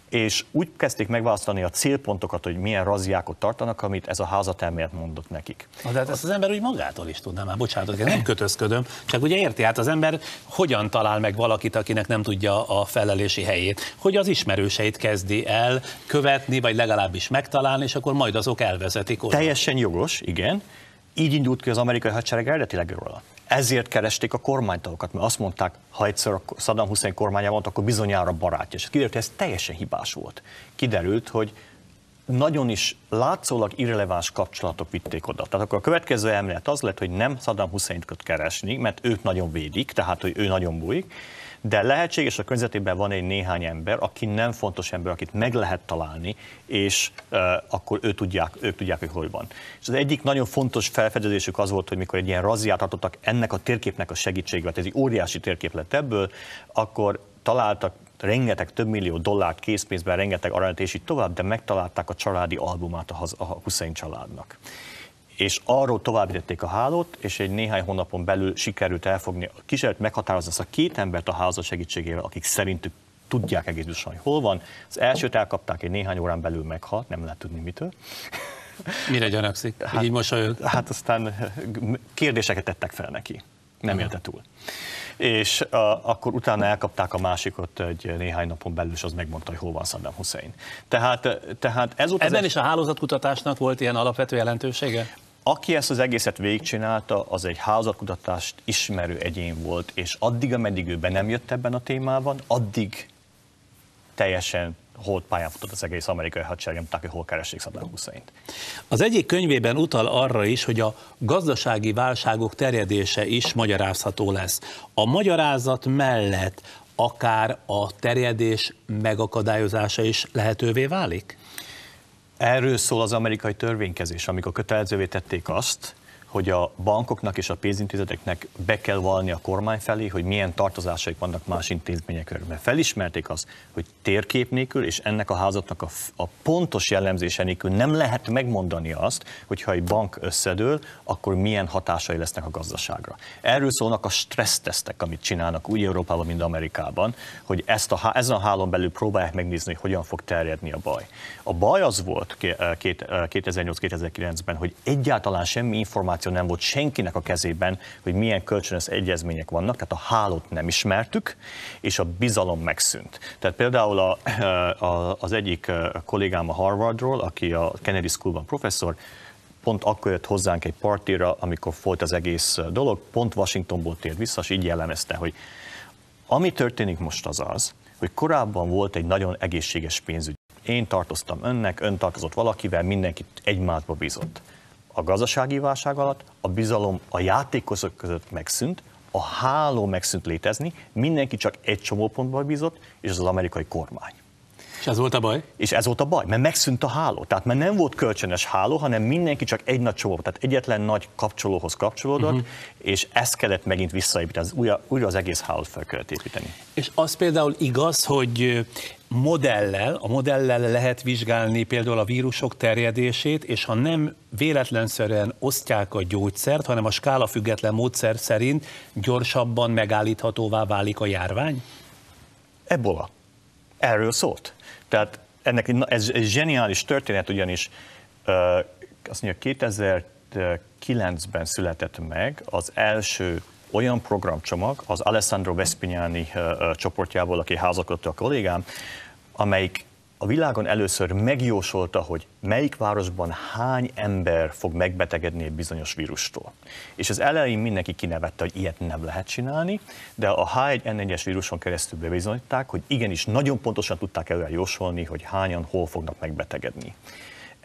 és úgy kezdték megválasztani a célpontokat, hogy milyen razziákot tartanak, amit ez a házatelmélet mondott nekik. De hát ezt az ember úgy magától is tudná, már bocsánat, nem kötözködöm, csak ugye érti, hát az ember hogyan talál meg valakit, akinek nem tudja a felelési helyét, hogy az ismerőseit kezdi el követni, vagy legalábbis megtalálni, és akkor majd azok elvezetik oda. Teljesen jogos, igen. Így indult ki az amerikai hadsereg eredetileg róla. Ezért keresték a kormánytagokat, mert azt mondták, ha egyszer a Saddam Hussein kormányában volt, akkor bizonyára barátja. És kiderült, hogy ez teljesen hibás volt. Kiderült, hogy nagyon is látszólag irreleváns kapcsolatok vitték oda. Tehát akkor a következő elmélet az lett, hogy nem Saddam Husseint kell mert őt nagyon védik, tehát hogy ő nagyon bújik, de lehetséges, a környezetében van egy néhány ember, aki nem fontos ember, akit meg lehet találni, és akkor ők tudják, hogy hol van. És az egyik nagyon fontos felfedezésük az volt, hogy mikor egy ilyen razziát tartottak ennek a térképnek a segítségével, ez egy óriási térkép lett ebből, akkor találtak rengeteg, több millió dollárt készpénzben, rengeteg aranyat és így tovább, de megtalálták a családi albumát a Hussein családnak. És arról továbbítették a hálót, és egy néhány hónapon belül sikerült elfogni, kísérlet meghatározni azt a két embert a hálózat segítségével, akik szerintük tudják egész biztosan, hogy hol van. Az elsőt elkapták, egy néhány órán belül meghalt, nem lehet tudni mitől. Mire gyanakszik? Így mosolyog? Hát aztán kérdéseket tettek fel neki, nem élte túl. És akkor utána elkapták a másikot egy néhány napon belül, és az megmondta, hogy hol van Saddam Hussein. Tehát ez ebben is a hálózatkutatásnak volt ilyen alapvető jelentősége? Aki ezt az egészet végigcsinálta, az egy hálózatkutatást ismerő egyén volt, és addig, ameddig ő be nem jött ebben a témában, addig teljesen holdpályán futott az egész amerikai hadsereg, nem tudták, hogy hol keressék Saddam Husseint. Az egyik könyvében utal arra is, hogy a gazdasági válságok terjedése is magyarázható lesz. A magyarázat mellett akár a terjedés megakadályozása is lehetővé válik? Erről szól az amerikai törvénykezés, amikor kötelezővé tették azt, hogy a bankoknak és a pénzintézeteknek be kell vallani a kormány felé, hogy milyen tartozásaik vannak más intézményekről. Mert felismerték azt, hogy térkép nélkül és ennek a házatnak a pontos jellemzése nélkül nem lehet megmondani azt, hogy ha egy bank összedől, akkor milyen hatásai lesznek a gazdaságra. Erről szólnak a stressztesztek, amit csinálnak úgy Európában, mint Amerikában, hogy ezen a hálón belül próbálják megnézni, hogy hogyan fog terjedni a baj. A baj az volt 2008-2009-ben, hogy egyáltalán semmi információ nem volt senkinek a kezében, hogy milyen kölcsönös egyezmények vannak, tehát a hálót nem ismertük, és a bizalom megszűnt. Tehát például az egyik kollégám a Harvardról, aki a Kennedy Schoolban professzor, pont akkor jött hozzánk egy partira, amikor volt az egész dolog, pont Washingtonból tért vissza, és így jellemezte, hogy ami történik most az, hogy korábban volt egy nagyon egészséges pénzügy. Én tartoztam önnek, ön tartozott valakivel, mindenki egymásba bízott. A gazdasági válság alatt a bizalom a játékosok között megszűnt, a háló megszűnt létezni, mindenki csak egy csomópontban bízott, és az amerikai kormány. És ez volt a baj? És ez volt a baj, mert megszűnt a háló. Tehát mert nem volt kölcsönös háló, hanem mindenki csak egy nagy csomó, tehát egyetlen nagy kapcsolóhoz kapcsolódott, és ezt kellett megint visszaépíteni, újra az egész hálót fel kellett építeni. És az például igaz, hogy a modellel lehet vizsgálni például a vírusok terjedését, és ha nem véletlenszerűen osztják a gyógyszert, hanem a skálafüggetlen módszer szerint gyorsabban megállíthatóvá válik a járvány? Ebola. Erről szólt. Tehát ez egy zseniális történet, ugyanis azt mondja, 2009-ben született meg az első olyan programcsomag az Alessandro Vespignani csoportjából, aki házalkodta a kollégám, amelyik a világon először megjósolta, hogy melyik városban hány ember fog megbetegedni egy bizonyos vírustól. És az elején mindenki kinevette, hogy ilyet nem lehet csinálni, de a H1N1-es víruson keresztül bebizonyították, hogy igenis nagyon pontosan tudták előre jósolni, hogy hányan hol fognak megbetegedni.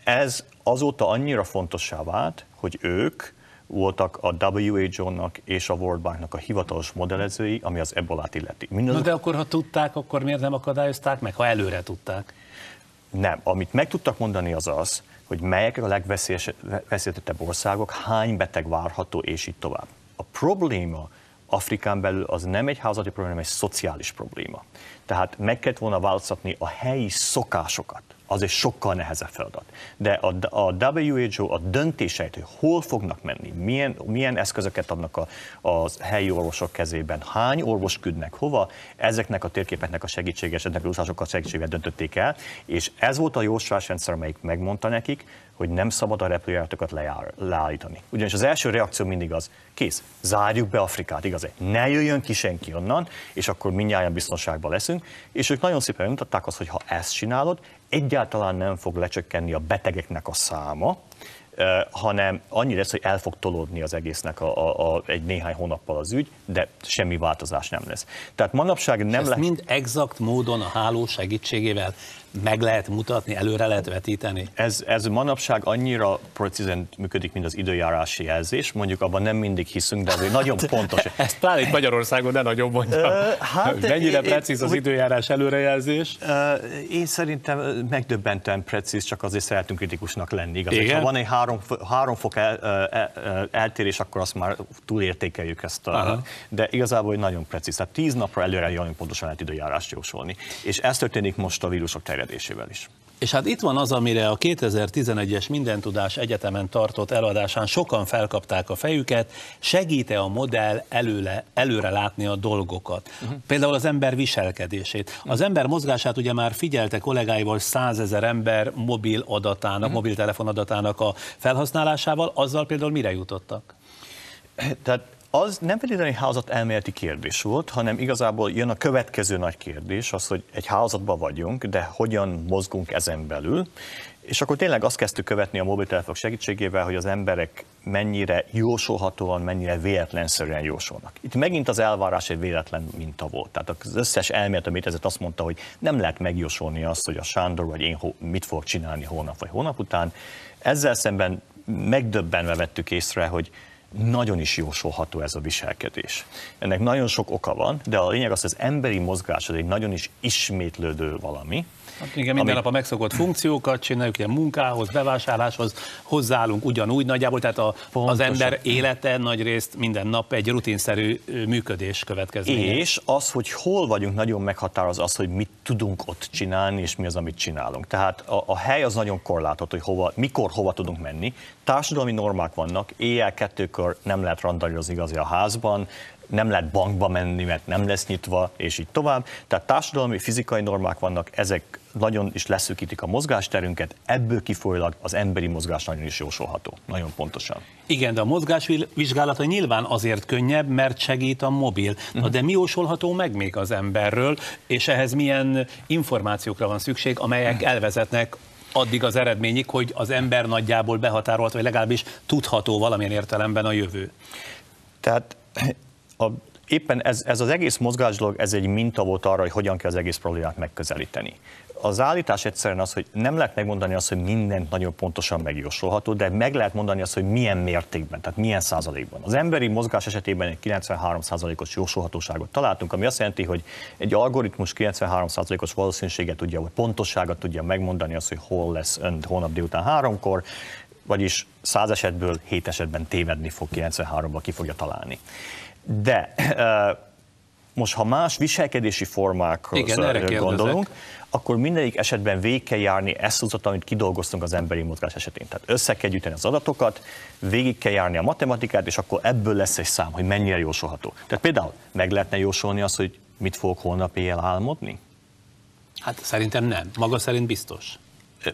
Ez azóta annyira fontossá vált, hogy ők voltak a WHO-nak és a World Banknak a hivatalos modellezői, ami az ebolát illeti. De akkor, ha tudták, akkor miért nem akadályozták meg, ha előre tudták? Nem. Amit meg tudtak mondani az, hogy melyek a legveszélyesebb országok, hány beteg várható, és így tovább. A probléma Afrikán belül az nem egy házati probléma, hanem egy szociális probléma. Tehát meg kellett volna változtatni a helyi szokásokat. Az egy sokkal nehezebb feladat. De a WHO a döntéseit, hogy hol fognak menni, milyen eszközöket adnak a helyi orvosok kezében, hány orvos küldnek hova, ezeknek a térképeknek a segítsége, ezeknek a segítségével döntötték el, és ez volt a jóslásrendszer, amelyik megmondta nekik, hogy nem szabad a repülőjáratokat leállítani. Ugyanis az első reakció mindig az, kész, zárjuk be Afrikát, igaz? Ne jöjjön ki senki onnan, és akkor mindnyájan biztonságban leszünk, és ők nagyon szépen mutatták azt, hogy ha ezt csinálod, egyáltalán nem fog lecsökkenni a betegeknek a száma, hanem annyi lesz, hogy el fog tolódni az egésznek egy néhány hónappal az ügy, de semmi változás nem lesz. Tehát manapság nem lehet... mind exakt módon a háló segítségével meg lehet mutatni, előre lehet vetíteni? Ez manapság annyira precízen működik, mint az időjárási jelzés, mondjuk abban nem mindig hiszünk, de azért nagyon pontos. Ezt pláne itt Magyarországon ne nagyon mondja. Mennyire precíz az időjárás előrejelzés? Én szerintem megdöbbentően precíz, csak azért szeretünk kritikusnak lenni. Igaz, ha van egy 3 fok eltérés, akkor azt már túlértékeljük ezt. De igazából nagyon precíz. Tehát 10 napra előre nagyon pontosan lehet időjárást jósolni. És ez történik most a vírusok terjedésével is. És hát itt van az, amire a 2011-es Mindentudás Egyetemen tartott előadásán sokan felkapták a fejüket, segít-e a modell előre látni a dolgokat? Például az ember viselkedését. Az ember mozgását ugye már figyelte kollégáival 100 000 ember mobil adatának, mobiltelefon adatának a felhasználásával, azzal például mire jutottak? Tehát az nem feltétlenül egy hálózatelméleti kérdés volt, hanem igazából jön a következő nagy kérdés, az, hogy egy hálózatban vagyunk, de hogyan mozgunk ezen belül, és akkor tényleg azt kezdtük követni a mobiltelefonok segítségével, hogy az emberek mennyire jósolhatóan, mennyire véletlenszerűen jósolnak. Itt megint az elvárás egy véletlen minta volt. Tehát az összes elmélet, amit ezért azt mondta, hogy nem lehet megjósolni azt, hogy a Sándor vagy én mit fogok csinálni hónap vagy hónap után. Ezzel szemben megdöbbenve vettük észre, hogy nagyon is jósolható ez a viselkedés. Ennek nagyon sok oka van, de a lényeg az, hogy az emberi mozgás az egy nagyon is ismétlődő valami. Hát igen, minden nap a megszokott funkciókat csináljuk, ilyen munkához, bevásárláshoz hozzáállunk ugyanúgy nagyjából, tehát az ember élete nagyrészt minden nap egy rutinszerű működés következménye. És az, hogy hol vagyunk, nagyon meghatároz az, hogy mit tudunk ott csinálni, és mi az, amit csinálunk. Tehát a hely az nagyon korlátozott, hogy mikor hova tudunk menni. Társadalmi normák vannak, éjjel 2-kor nem lehet randalírozni igazi a házban, nem lehet bankba menni, mert nem lesz nyitva, és így tovább. Tehát társadalmi, fizikai normák vannak, ezek nagyon is leszűkítik a mozgásterünket, ebből kifolyólag az emberi mozgás nagyon is jósolható, nagyon pontosan. Igen, de a mozgásvizsgálata nyilván azért könnyebb, mert segít a mobil. Na, de mi jósolható meg még az emberről, és ehhez milyen információkra van szükség, amelyek elvezetnek addig az eredményig, hogy az ember nagyjából behatárolt, vagy legalábbis tudható valamilyen értelemben a jövő? Tehát éppen ez az egész mozgás dolog, ez egy minta volt arra, hogy hogyan kell az egész problémát megközelíteni. Az állítás egyszerűen az, hogy nem lehet megmondani azt, hogy mindent nagyon pontosan megjósolható, de meg lehet mondani azt, hogy milyen mértékben, tehát milyen százalékban. Az emberi mozgás esetében egy 93%-os jósolhatóságot találtunk, ami azt jelenti, hogy egy algoritmus 93%-os valószínűséget tudja, vagy pontosságot tudja megmondani azt, hogy hol lesz ön holnap délután 3-kor, vagyis 100 esetből 7 esetben tévedni fog, 93-ban ki fogja találni. De most, ha más viselkedési formákról gondolunk, akkor mindegyik esetben végig kell járni ezt az utat, amit kidolgoztunk az emberi mozgás esetén. Tehát össze kell gyűjteni az adatokat, végig kell járni a matematikát, és akkor ebből lesz egy szám, hogy mennyire jósolható. Tehát például meg lehetne jósolni azt, hogy mit fogok holnap éjjel álmodni? Hát szerintem nem. Maga szerint biztos.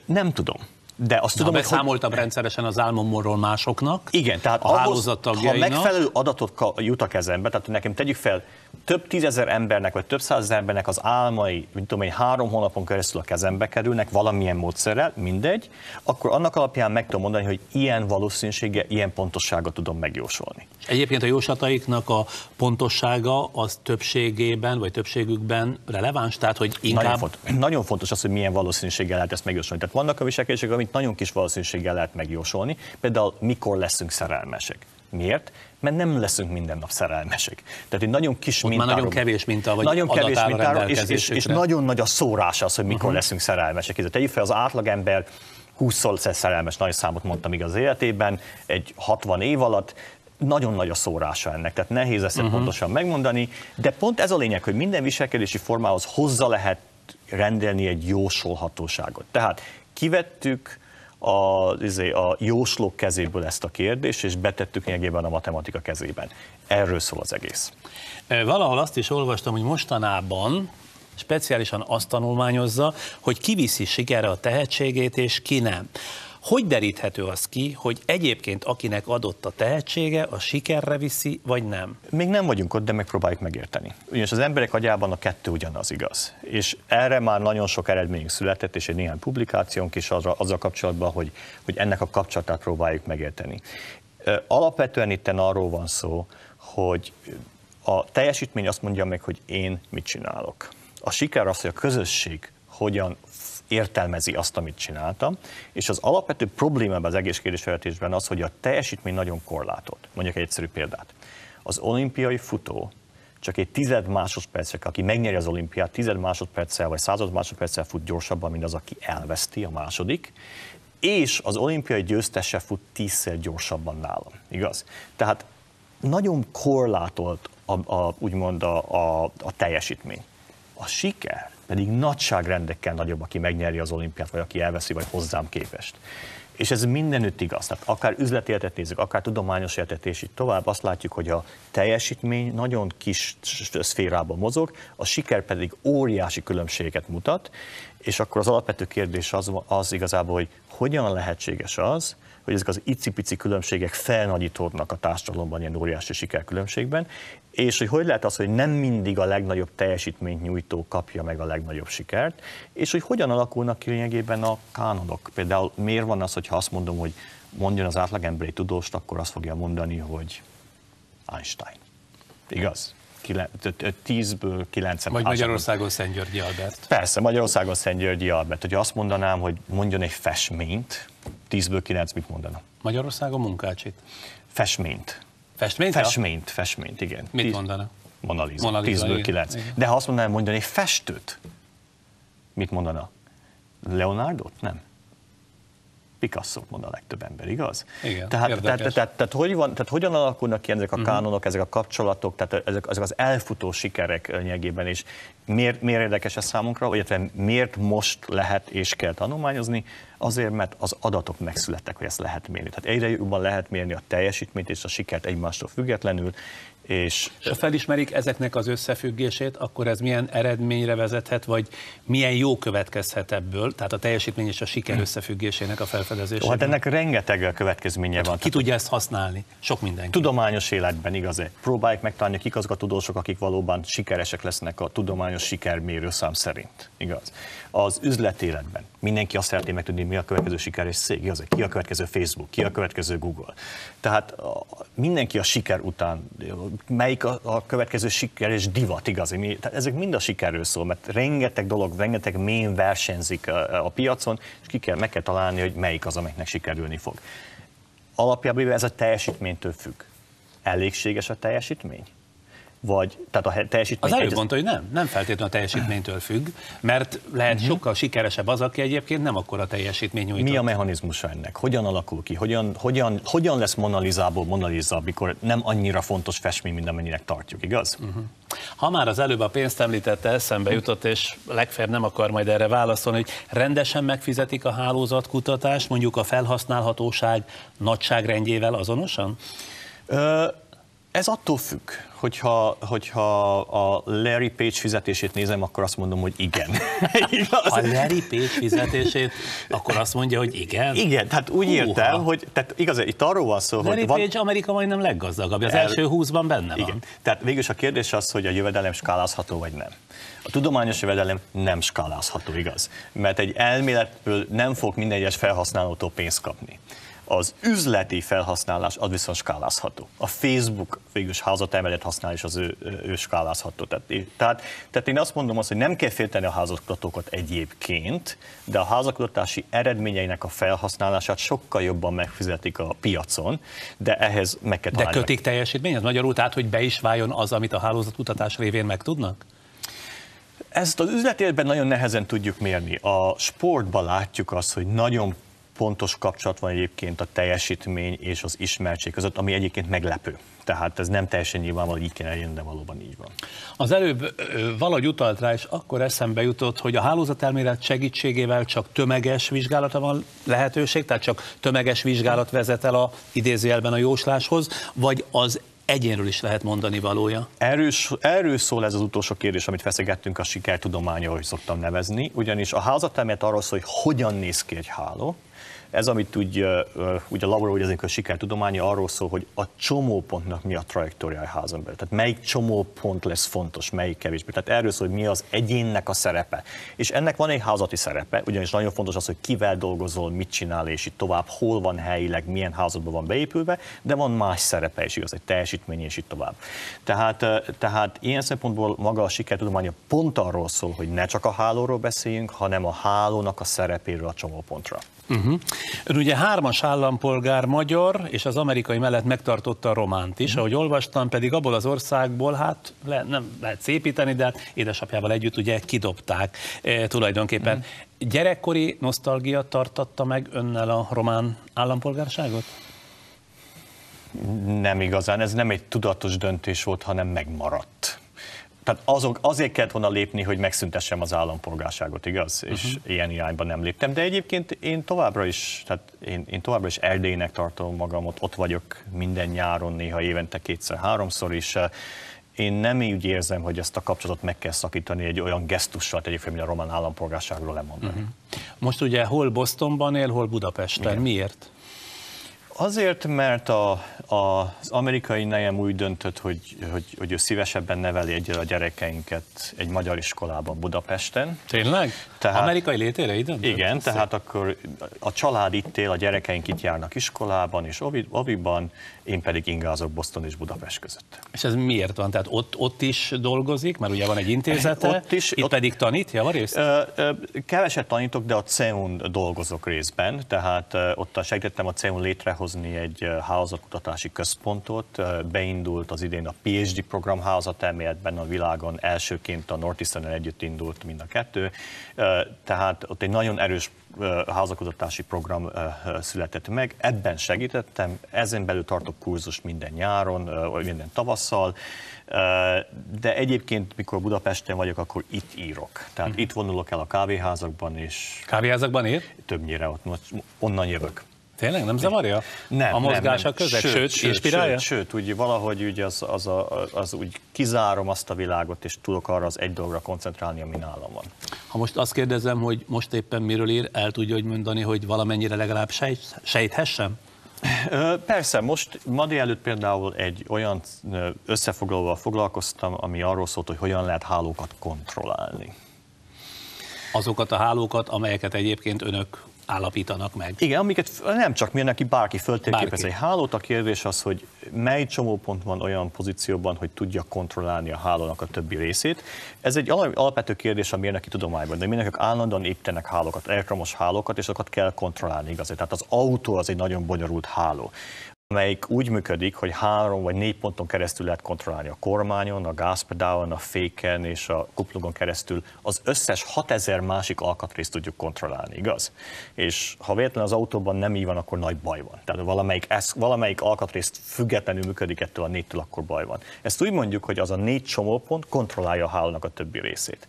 Nem tudom. De azt tudom, hogy beszámoltam rendszeresen az álmomról másoknak, igen, tehát a hálózattagjainak. Ha megfelelő adatot jut a kezembe, tehát nekem tegyük fel, több 10 000 embernek, vagy több 100 000 embernek az álmai, mint tudom én, 3 hónapon keresztül a kezembe kerülnek valamilyen módszerrel, mindegy, akkor annak alapján meg tudom mondani, hogy ilyen valószínűséggel, ilyen pontossággal tudom megjósolni. Egyébként a jóslataiknak a pontossága az többségében, vagy többségükben releváns, tehát hogy inkább... Nagyon fontos az, hogy milyen valószínűséggel lehet ezt megjósolni. Tehát vannak a viselkedések, amit nagyon kis valószínűséggel lehet megjósolni, például mikor leszünk szerelmesek. Miért? Mert nem leszünk minden nap szerelmesek. Tehát egy nagyon kis mintáról... Már nagyon kevés minta, vagy nagyon kevés mintáról, és nagyon nagy a szórás az, hogy mikor leszünk szerelmesek. Tegyük fel, az átlagember 20-szor szerelmes, nagy számot mondtam még az életében, egy 60 év alatt, nagyon nagy a szórása ennek, tehát nehéz ezt pontosan megmondani, de pont ez a lényeg, hogy minden viselkedési formához hozzá lehet rendelni egy jósolhatóságot. Tehát kivettük a jóslók kezéből ezt a kérdést, és betettük lényegében a matematika kezében. Erről szól az egész. Valahol azt is olvastam, hogy mostanában speciálisan azt tanulmányozza, hogy ki viszi sikerre a tehetségét, és ki nem. Hogy deríthető az ki, hogy egyébként akinek adott a tehetsége, a sikerre viszi, vagy nem? Még nem vagyunk ott, de megpróbáljuk megérteni. Ugyanis az emberek agyában a kettő ugyanaz, igaz. És erre már nagyon sok eredményünk született, és egy néhány publikációnk is azzal kapcsolatban, hogy ennek a kapcsolatát próbáljuk megérteni. Alapvetően itten arról van szó, hogy a teljesítmény azt mondja meg, hogy én mit csinálok. A siker az, hogy a közösség hogyan értelmezi azt, amit csináltam, és az alapvető problémában az egész kérdésfelvetésben az, hogy a teljesítmény nagyon korlátolt. Mondjuk egy egyszerű példát. Az olimpiai futó csak egy 10 másodperccel, aki megnyeri az olimpiát, 10 másodperccel vagy 100 másodperccel fut gyorsabban, mint az, aki elveszti a második, és az olimpiai győztese fut 10-szer gyorsabban nálam, igaz? Tehát nagyon korlátolt úgymond a teljesítmény. A siker pedig nagyságrendekkel nagyobb, aki megnyeri az olimpiát, vagy aki elveszi, vagy hozzám képest. És ez mindenütt igaz. Tehát akár üzleti életet nézzük, akár tudományos életet, és így tovább, azt látjuk, hogy a teljesítmény nagyon kis szférában mozog, a siker pedig óriási különbségeket mutat, és akkor az alapvető kérdés az igazából, hogy hogyan lehetséges az, hogy ezek az icipici különbségek felnagyítódnak a társadalomban ilyen óriási sikerkülönbségben, és hogy lehet az, hogy nem mindig a legnagyobb teljesítményt nyújtó kapja meg a legnagyobb sikert, és hogy hogyan alakulnak ki lényegében a kánonok. Például miért van az, hogyha azt mondom, hogy mondjon az átlagember egy tudóst, akkor azt fogja mondani, hogy Einstein. Igaz? 10-ből 9. Vagy Magyarországon Szent-Györgyi Albert. Persze, Magyarországon Szent-Györgyi Albert. Hogyha azt mondanám, hogy mondjon egy festményt, 10-ből 9 mit mondana? Magyarországon Munkácsit. Festményt. Festményt, igen. Mit mondanak? Mona Lisa, 10-ből 9. Igen. De ha azt mondanám mondani festőt, mit mondana? Leonardo-t? Nem. Picasso-t mond a legtöbb ember, igaz? Igen, tehát hogyan alakulnak ki ezek a kánonok, ezek a kapcsolatok, tehát ezek az elfutó sikerek lényegében, és miért érdekes ez számunkra, illetve miért most lehet és kell tanulmányozni? Azért, mert az adatok megszülettek, hogy ezt lehet mérni. Tehát egyre jobban lehet mérni a teljesítményt és a sikert egymástól függetlenül, és ha felismerik ezeknek az összefüggését, akkor ez milyen eredményre vezethet, vagy milyen jó következhet ebből, tehát a teljesítmény és a siker összefüggésének a felfedezésében? Hát ennek rengeteg következménye van. Ki tudja ezt használni? Sok mindenki. Tudományos életben, igaz? Próbáljuk megtalálni, kik azok a tudósok, akik valóban sikeresek lesznek a tudományos sikermérőszám szerint, igaz? Az üzletéletben mindenki azt szeretné megtudni, mi a következő sikeres cég, igaz? Ki a következő Facebook, ki a következő Google. Tehát mindenki a siker után, melyik a következő sikeres divat, igaz? Tehát ezek mind a sikerről szól, mert rengeteg dolog, rengeteg mém versenyzik a piacon, és meg kell találni, hogy melyik az, amelyiknek sikerülni fog. Alapjában ez a teljesítménytől függ. Elégséges a teljesítmény? Vagy, tehát a teljesítmény... Az előbb mondta, hogy nem feltétlenül a teljesítménytől függ, mert lehet sokkal sikeresebb az, aki egyébként nem akkora teljesítmény nyújtott. Mi a mechanizmusa ennek? Hogyan alakul ki? Hogyan lesz Mona Lisából Mona Lisa, amikor nem annyira fontos festmény, mint amennyinek tartjuk, igaz? Ha már az előbb a pénzt említette, eszembe jutott, és legfeljebb nem akar majd erre válaszolni, hogy rendesen megfizetik a hálózatkutatást, mondjuk a felhasználhatóság nagyságrendjével azonosan? Ez attól függ, hogyha a Larry Page fizetését nézem, akkor azt mondom, hogy igen. A Larry Page fizetését, akkor azt mondja, hogy igen? Igen, tehát úgy értem, hogy tehát igaz, itt arról van szó, Larry hogy Page Amerika majdnem leggazdagabb, az első 20-ban benne van. Igen. Tehát végülis a kérdés az, hogy a jövedelem skálázható vagy nem. A tudományos jövedelem nem skálázható, igaz? Mert egy elméletből nem fog minden egyes felhasználótól pénzt kapni. Az üzleti felhasználás az viszont skálázható. A Facebook végülis házatelmélet használ, és az ő skálázható. Tehát én azt mondom azt, hogy nem kell félteni a házakutatókat egyébként, de a házakutatási eredményeinek a felhasználását sokkal jobban megfizetik a piacon, de ehhez meg kell találni. De kötik teljesítmény? Ez magyarul tehát, hogy be is váljon az, amit a hálózatkutatás révén megtudnak? Ezt az üzletéletben nagyon nehezen tudjuk mérni. A sportban látjuk azt, hogy nagyon pontos kapcsolat van egyébként a teljesítmény és az ismertség között, ami egyébként meglepő. Tehát ez nem teljesen nyilvánvaló, így kéne eljönni, de valóban így van. Az előbb valahogy utalt rá, és akkor eszembe jutott, hogy a hálózatelmélet segítségével csak tömeges vizsgálata van lehetőség, tehát csak tömeges vizsgálat vezet el a idézőjelben a jósláshoz, vagy az egyénről is lehet mondani valója? Erről szól ez az utolsó kérdés, amit feszegettünk, a sikertudománya, ahogy szoktam nevezni, ugyanis a hálózatelmélet arról szól, hogy hogyan néz ki egy háló. Ez, amit ugye a Laura úgy a sikertudománya arról szól, hogy a csomópontnak mi a trajektória a házon belül. Tehát melyik csomópont lesz fontos, melyik kevésbé. Tehát erről szól, hogy mi az egyénnek a szerepe. És ennek van egy házati szerepe, ugyanis nagyon fontos az, hogy kivel dolgozol, mit csinál, és itt tovább, hol van helyileg, milyen házatban van beépülve, de van más szerepe is, igaz, egy teljesítmény, és itt tovább. Tehát ilyen szempontból maga a sikertudománya pont arról szól, hogy ne csak a hálóról beszéljünk, hanem a hálónak a szerepéről a csomópontra. Ön ugye 3-as állampolgár magyar, és az amerikai mellett megtartotta a románt is, ahogy olvastam, pedig abból az országból, hát nem lehet szépíteni, de hát édesapjával együtt ugye kidobták tulajdonképpen. Gyerekkori nosztalgia tartatta meg önnel a román állampolgárságot? Nem igazán, ez nem egy tudatos döntés volt, hanem megmaradt. Tehát azért kellett volna lépni, hogy megszüntessem az állampolgárságot, igaz? És ilyen irányba nem léptem. De egyébként én továbbra is Erdélynek tartom magam, ott vagyok minden nyáron, néha évente 2-3-szor is. Én nem úgy érzem, hogy ezt a kapcsolatot meg kell szakítani egy olyan gesztussal, egyébként, mint a román állampolgárságról lemondani. Most ugye hol Bostonban él, hol Budapesten. Igen. Miért? Azért, mert az amerikai nejem úgy döntött, hogy ő szívesebben neveli egyel a gyerekeinket egy magyar iskolában Budapesten. Tényleg? Tehát, amerikai létére ide? Igen, tehát akkor a család itt él, a gyerekeink itt járnak iskolában és oviban, én pedig ingázok Boston és Budapest között. És ez miért van? Tehát ott is dolgozik, mert ugye van egy intézete, itt pedig tanít javarészt? Keveset tanítok, de a CEUN dolgozok részben, tehát ott segítettem a CEUN létrehozni létrehozni egy hálózatkutatási központot. Beindult az idén a PhD program hálózatelméletben a világon, elsőként a Northeastern-nel együtt indult mind a kettő. Tehát ott egy nagyon erős hálózatkutatási program született meg, ebben segítettem, ezen belül tartok kurzus minden nyáron, vagy minden tavasszal, de egyébként, mikor Budapesten vagyok, akkor itt írok. Tehát itt vonulok el a kávéházakban, és... Kávéházakban ír? Többnyire ott, onnan jövök. Tényleg nem zavarja? Nem, a mozgás a közeg, sőt, inspirálja? Sőt, úgy valahogy úgy az úgy kizárom azt a világot, és tudok arra az egy dologra koncentrálni, ami nálam van. Ha most azt kérdezem, hogy most éppen miről ír, el tudja hogy mondani, hogy valamennyire legalább sejthessem? Persze, most ma délelőtt például egy olyan összefoglalóval foglalkoztam, ami arról szólt, hogy hogyan lehet hálókat kontrollálni. Azokat a hálókat, amelyeket egyébként önök állapítanak meg. Igen, amiket nem csak mi, neki bárki föltérképez egy hálót, a kérdés az, hogy mely csomópont van olyan pozícióban, hogy tudja kontrollálni a hálónak a többi részét. Ez egy alapvető kérdés a mérnöki tudományban, de mindenek állandóan építenek hálókat, elektromos hálókat, és azokat kell kontrollálni igaz. Tehát az autó az egy nagyon bonyolult háló, amelyik úgy működik, hogy 3 vagy 4 ponton keresztül lehet kontrollálni a kormányon, a gázpedálon, a féken és a kuplungon keresztül. Az összes 6000 másik alkatrészt tudjuk kontrollálni, igaz? És ha véletlenül az autóban nem így van, akkor nagy baj van. Tehát valamelyik alkatrészt függetlenül működik ettől a 4-től, akkor baj van. Ezt úgy mondjuk, hogy az a 4 csomópont kontrollálja a hálónak a többi részét.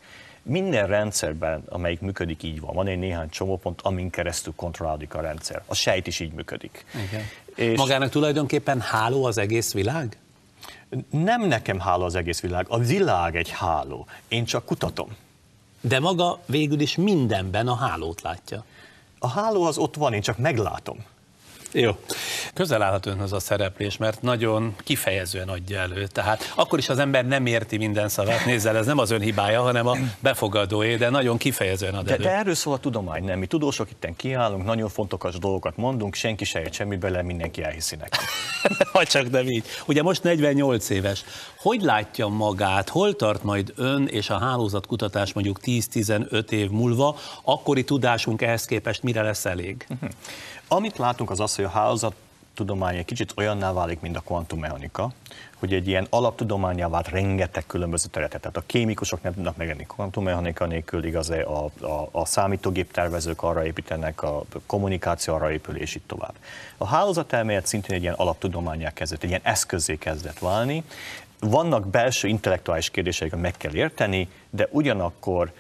Minden rendszerben, amelyik működik, így van. Van egy néhány csomópont, amin keresztül kontrollálódik a rendszer. A sejt is így működik. Igen. És magának tulajdonképpen háló az egész világ? Nem nekem háló az egész világ. A világ egy háló. Én csak kutatom. De maga végül is mindenben a hálót látja. A háló az ott van, én csak meglátom. Jó. Közel állhat önhöz a szereplés, mert nagyon kifejezően adja elő. Tehát akkor is az ember nem érti minden szavát, nézzel, ez nem az ön hibája, hanem a befogadóé, de nagyon kifejezően ad elő. De erről szól a tudomány, nem? Mi tudósok itten kiállunk, nagyon fontos dolgokat mondunk, senki se ért semmi bele, mindenki elhiszi nekem. Ha csak nem így. Ugye most 48 éves. Hogy látja magát, hol tart majd ön és a hálózatkutatás mondjuk 10-15 év múlva, akkori tudásunk ehhez képest mire lesz elég? Amit látunk az az, hogy a hálózattudomány egy kicsit olyanná válik, mint a kvantummechanika, hogy egy ilyen alaptudományá vált rengeteg különböző területet. Tehát a kémikusok nem tudnak megenni kvantummechanika nélkül, igaz, a számítógép tervezők arra építenek, a kommunikáció arra épül, és így tovább. A hálózatelmélet szintén egy ilyen alaptudományá kezdett, egy ilyen eszközzé kezdett válni. Vannak belső intellektuális kérdéseik, meg kell érteni, de ugyanakkor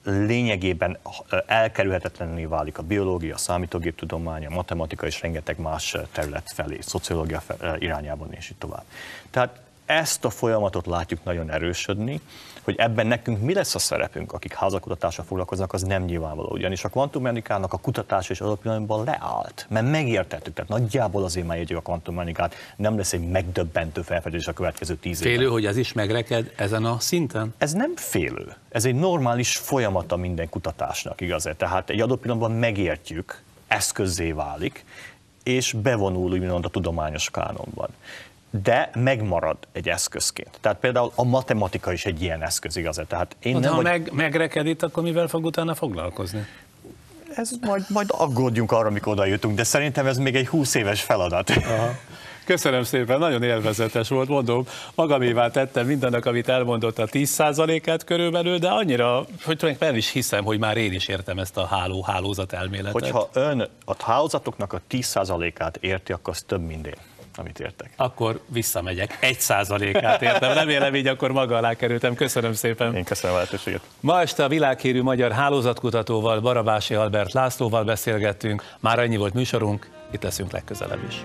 lényegében elkerülhetetlenné válik a biológia, a számítógéptudomány, a matematika és rengeteg más terület felé, szociológia irányában és így tovább. Tehát ezt a folyamatot látjuk nagyon erősödni, hogy ebben nekünk mi lesz a szerepünk, akik hálózatkutatással foglalkoznak, az nem nyilvánvaló. Ugyanis a kvantummechanikának a kutatása és alapjában leállt, mert megértettük, tehát nagyjából azért már jegyük a kvantummechanikát, nem lesz egy megdöbbentő felfedezés a következő 10 évben. Félő, hogy ez is megreked ezen a szinten? Ez nem félő. Ez egy normális folyamata minden kutatásnak, igaz? Tehát egy adott pillanatban megértjük, eszközzé válik, és bevonul úgymond a tudományos kánonban. De megmarad egy eszközként. Tehát például a matematika is egy ilyen eszköz, igaz? Tehát ha megreked itt, akkor mivel fog utána foglalkozni? Ez majd aggódjunk arra, amikor oda jutunk, de szerintem ez még egy 20 éves feladat. Aha. Köszönöm szépen, nagyon élvezetes volt, mondom, magamévá tettem mindennek, amit elmondott a 10%-át körülbelül, de annyira, hogy tulajdonképpen el is hiszem, hogy már én is értem ezt a hálózat elméletet. Hogyha ön a hálózatoknak a 10%-át érti, akkor az több, mint én, amit értek. Akkor visszamegyek, 1%-át értem, remélem így akkor maga alá kerültem. Köszönöm szépen. Én köszönöm a lehetőséget. Ma este a világhírű magyar hálózatkutatóval, Barabási Albert Lászlóval beszélgettünk. Már annyi volt műsorunk, itt leszünk legközelebb is.